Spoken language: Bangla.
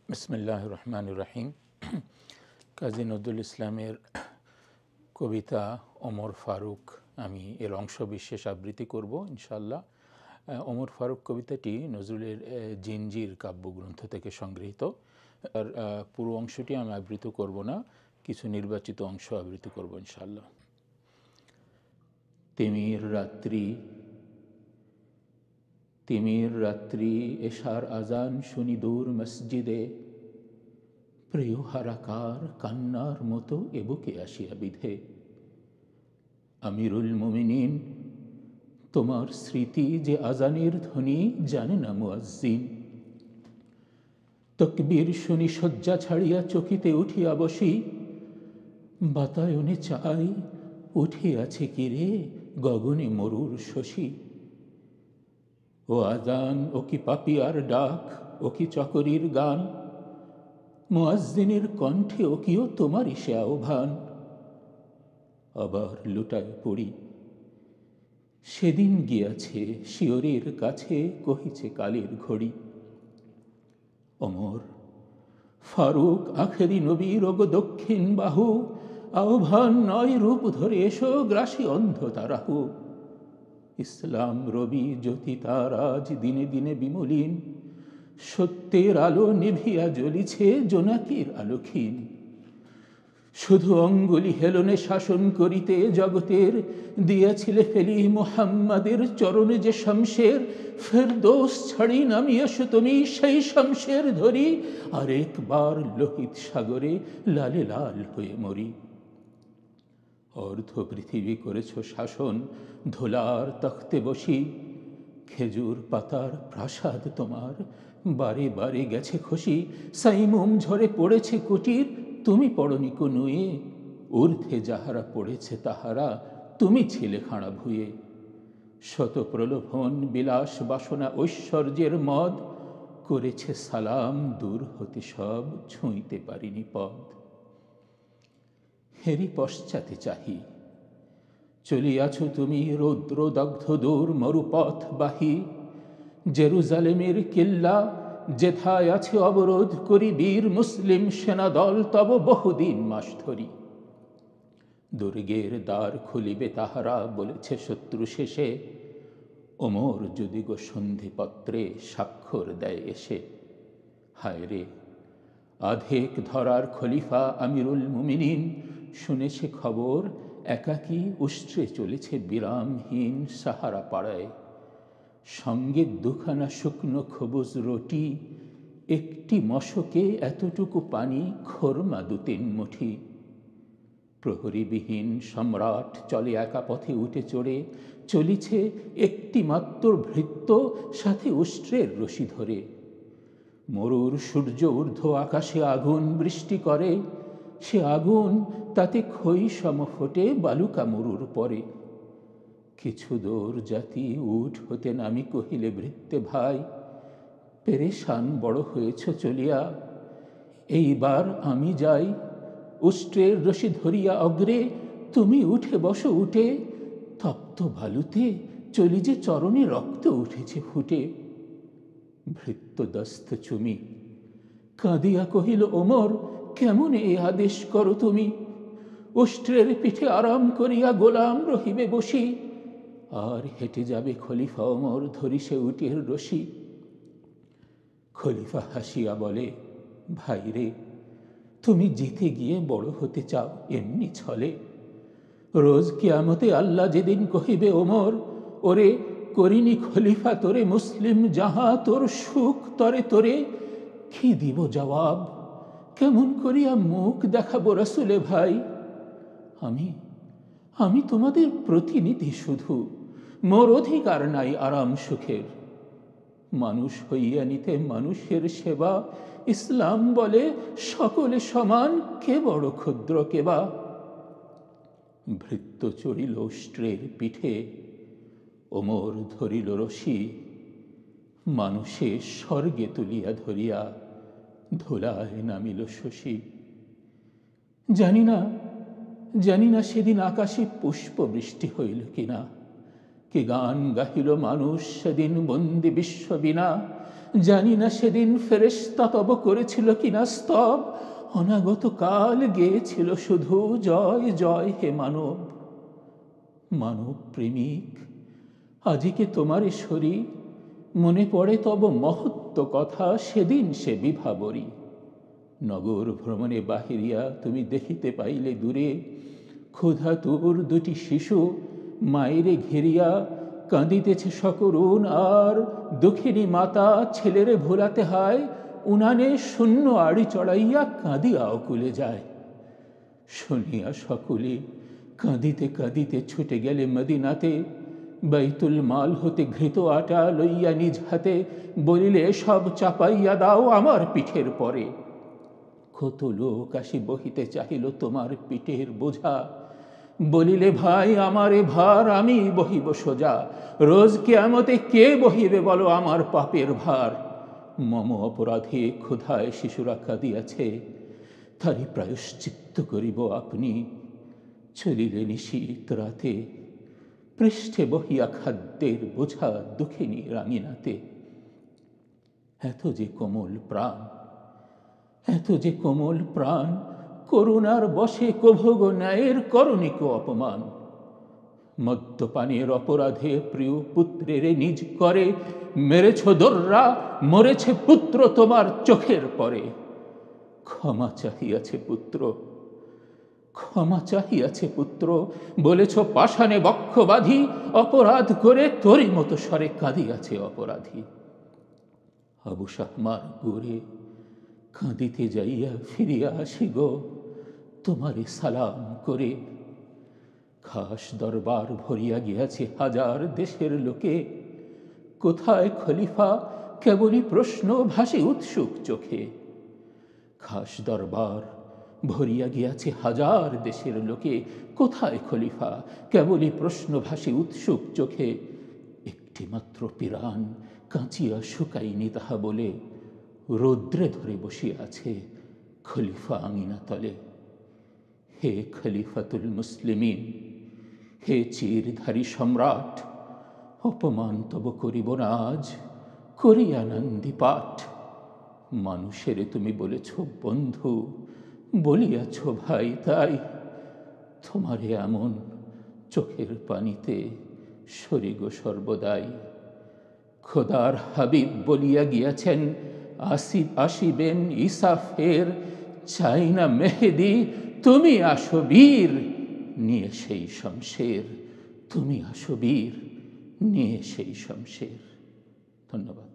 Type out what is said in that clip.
বিসমিল্লাহির রহমানির রহিম। কাজী নজরুল ইসলামের কবিতা ওমর ফারুক, আমি এর অংশ বিশেষ আবৃত্তি করব ইনশাআল্লাহ। ওমর ফারুক কবিতাটি নজরুলের জিঞ্জির কাব্যগ্রন্থ থেকে সংগৃহীত। আর পুরো অংশটি আমি আবৃত্তি করব না, কিছু নির্বাচিত অংশ আবৃত্তি করব ইনশাআল্লাহ। তিমির রাত্রি এশার আজান শুনি দূর মসজিদে, প্রিয় হারাকার কান্নার মতো এবুকে আসিয়া বিধে। আমিরুল মুমিনিন, তোমার স্মৃতি যে আজানের ধ্বনি জানে না মুয়াজ্জিন। তকবীর শুনি শয্যা ছাড়িয়া চকিতে উঠিয়া বসি, বাতায়নে চাই উঠিয়াছে কিরে গগনে মরুর শশী। ও আজান, ও কি পাপিয়ার ডাক, ও কি চকরির গান, মুয়াজ্জিনের কণ্ঠে ও কিও তোমারই সে আহ্বান। আবার লুটায় পড়ি, সেদিন গিয়াছে শিয়রের কাছে কহিছে কালের ঘড়ি। ওমর ফারুক আখেরি নবীর ওগো দক্ষিণ বাহু, আহ্বান নয় রূপ ধরে এসো গ্রাসী অন্ধ তারাহু। ইসলাম রবি জ্যোতি তার আজ দিনে দিনে বিমলিন, সত্যের আলো নিভিয়া জ্বলিছে জোনাকির আলোক্ষীণ। শুধু অঙ্গুলি হেলনে শাসন করিতে জগতের দিয়াছিলে ফেলি মুহাম্মাদের চরণে যে শমশের। ফেরদৌস ছাড়ি নামি এসো তুমি সেই শমশের ধরি, আরেকবার লোহিত সাগরে লালে লাল হয়ে মরি। অর্ধ পৃথিবী করেছ শাসন ধোলার তখ্তে বসি, খেজুর পাতার প্রাসাদ তোমার বারে বারে গেছে খসি। সাইমুম ঝরে পড়েছে কুটির, তুমি পড়নি নুয়ে, ঊর্ধ্বে যাহারা পড়েছে তাহারা তুমি ছিলে খাঁড়া ভুয়ে। শত প্রলোভন বিলাস বাসনা ঐশ্বর্যের মদ, করেছে সালাম দূর হতে সব ছুঁইতে পারিনি পদ। হেরি পশ্চাতে চাহি, চলিয়াছ তুমি রৌদ্রদগ্ধ দূর মরুপথ বাহি। জেরুজালেমের কিল্লা যেথায় আছে অবরোধ করি বীর মুসলিম সেনাদল তব বহুদিন মাস ধরি। দুর্গের দ্বার খুলিবে তাহারা বলেছে শত্রু শেষে, ওমর যদি গো সন্ধিপত্রে স্বাক্ষর দেয় এসে। হায় রে, আধেক ধরার খলিফা আমিরুল মুমিনিন শুনেছে খবর, একাকী উষ্ট্রে চলেছে বিরামহীন সাহারা পাড়ায়। সঙ্গে দুখানা শুকনো খবুজ রুটি, একটি মশকে এতটুকু পানি, খোরমা 2-3 মুঠি। প্রহরীবিহীন সম্রাট চলে একা পথে উঠে চড়ে, চলিছে একটি মাত্র ভৃত্য সাথে উষ্ট্রের রশি ধরে। মরুর সূর্য ঊর্ধ্ব আকাশে আগুন বৃষ্টি করে, সে আগুন তাতে খই সম ফোটে বালুকা মরুর পরে। কিছু দূর জাতি উঠ হতে নামি কহিলে ভৃত্যে ভাই, পেরেশান বড় হয়েছ চলিয়া, এইবার আমি যাই। উষ্ট্রের রশি ধরিয়া অগ্রে তুমি উঠে বসো উঠে, তপ্ত বালুতে চলি যে চরণে রক্ত উঠেছে ফুটে। ভৃত্য দস্ত চুমি কাঁদিয়া কহিল ওমর, কেমন এ আদেশ করো তুমি। উষ্ট্রের পিঠে আরাম করিয়া গোলাম রহিবে বসি, আর হেঁটে যাবে খলিফা ওমর ধরি সে উটের রশি। খলিফা হাসিয়া বলে, ভাই রে, তুমি জিতে গিয়ে বড় হতে চাও এমনি ছলে। রোজ কিয়ামতে আল্লাহ যেদিন কহিবে ওমর, ওরে করিনি খলিফা তোরে মুসলিম যাহা, তোর সুখ তরে তোরে কি দিব জবাব, কেমন করিয়া মুখ দেখাবো রসুলে ভাই। আমি তোমাদের প্রতিনিধি শুধু, মোর অধিকার নাই আরাম সুখের। মানুষ হইয়া নিতে মানুষের সেবা, ইসলাম বলে সকলে সমান, কে বড় ক্ষুদ্র কেবা। ভৃত্য চড়িল উষ্ট্রের পিঠে, ওমর ধরিল রশি, মানুষে স্বর্গে তুলিয়া ধরিয়া ধুলায় নামিল শশী। জানি না সেদিন আকাশে পুষ্প বৃষ্টি হইল কিনা, কি গান গাহিল মানুষ সেদিন বন্দি বিশ্ব বিনা। জানি না সেদিন ফেরেশতা তব করেছিল কিনা স্তব, অনাগত কাল গেয়েছিল শুধু জয় জয় হে মানব। মানব প্রেমিক আজিকে তোমারে সরি, মনে পড়ে তব মহত্ব কথা সেদিন সে বিভাবরী। নগর ভ্রমণে বাহিরিয়া তুমি দেখিতে পাইলে দূরে, ক্ষুধা তোর দুটি শিশু মায়েরে ঘেরিয়া কাঁদিতেছে সকরুণ, আর দুঃখিনী মাতা ছেলেরে ভোলাতে হয়, উনানে শূন্য আড়ি চড়াইয়া কাঁদিয়া অকুলে যায়। শুনিয়া সকলে কাঁদিতে কাঁদিতে ছুটে গেলে মদিনাতে, বাইতুল মাল হতে ঘৃত আটা লইয়া নিজ হাতে, বলিলে সব চাপাইয়া দাও আমার পিঠের পরে। কত লোক আসি বহিতে চাহিল তোমার পিঠের বোঝা, বলিলে ভাই আমারে ভার আমি বহিব সোজা, রোজ কিয়ামতে কে বহিবে বলো আমার পাপের ভার। মম অপরাধে ক্ষুধায় শিশুরা কাঁদিয়াছে, তারই প্রায়শ্চিত্ত করিব আপনি। চলিলে নিশীত রাতে, পৃষ্ঠে বহিয়া খাদ্যের বোঝা দুঃখিনী রাঙিনাতে। এত যে কোমল প্রাণ, এত যে কোমল প্রাণ, করুণার বশে কভোগ ন্যায়ের করণিক অপমান। মদ্যপানের অপরাধে প্রিয় পুত্রের নিজ করে মেরেছ দোররা, মরেছে পুত্র তোমার চোখের পরে। ক্ষমা চাহিয়াছে পুত্র, ক্ষমা চাহিয়াছে পুত্র, বলেছ পাষাণে বক্ষ বাঁধি, অপরাধ করে তোরই মতো স্বরে কাঁদিয়াছে অপরাধী। আবু শাহমার গোরে কাঁদিতে যাইয়া ফিরিয়া আসি গো তোমারে সালাম করে। খাস দরবার ভরিয়া গিয়াছে হাজার দেশের লোকে, কোথায় খলিফা কেবলই প্রশ্ন ভাসে উৎসুক চোখে। খাস দরবার ভরিয়া গিয়াছে হাজার দেশের লোকে, কোথায় খলিফা কেবলই প্রশ্ন ভাসে উৎসুক চোখে। একটি মাত্র পিরান কাঁচিয়া শুকাইনি তাহা বলে, রৌদ্রে ধরে বসিয়া আছে খলিফা আঙিনা তলে। হে খলিফাতুল মুসলিমিন, হে চিরধারী সম্রাট, অপমান তব করিব না আজ, করিয়া নন্দী পাঠ। মানুষেরে তুমি বলেছ বন্ধু, বলিয়াছ ভাই, তাই তোমারে এমন চোখের পানিতে সরিগ সর্বদাই। খোদার হাবিব বলিয়া গিয়াছেন আসিবেন ঈসা ফের, চাই না মেহেদি তুমি আসো বীর নিয়ে সেই শমশের, তুমি আসো বীর নিয়ে সেই শমশের। ধন্যবাদ।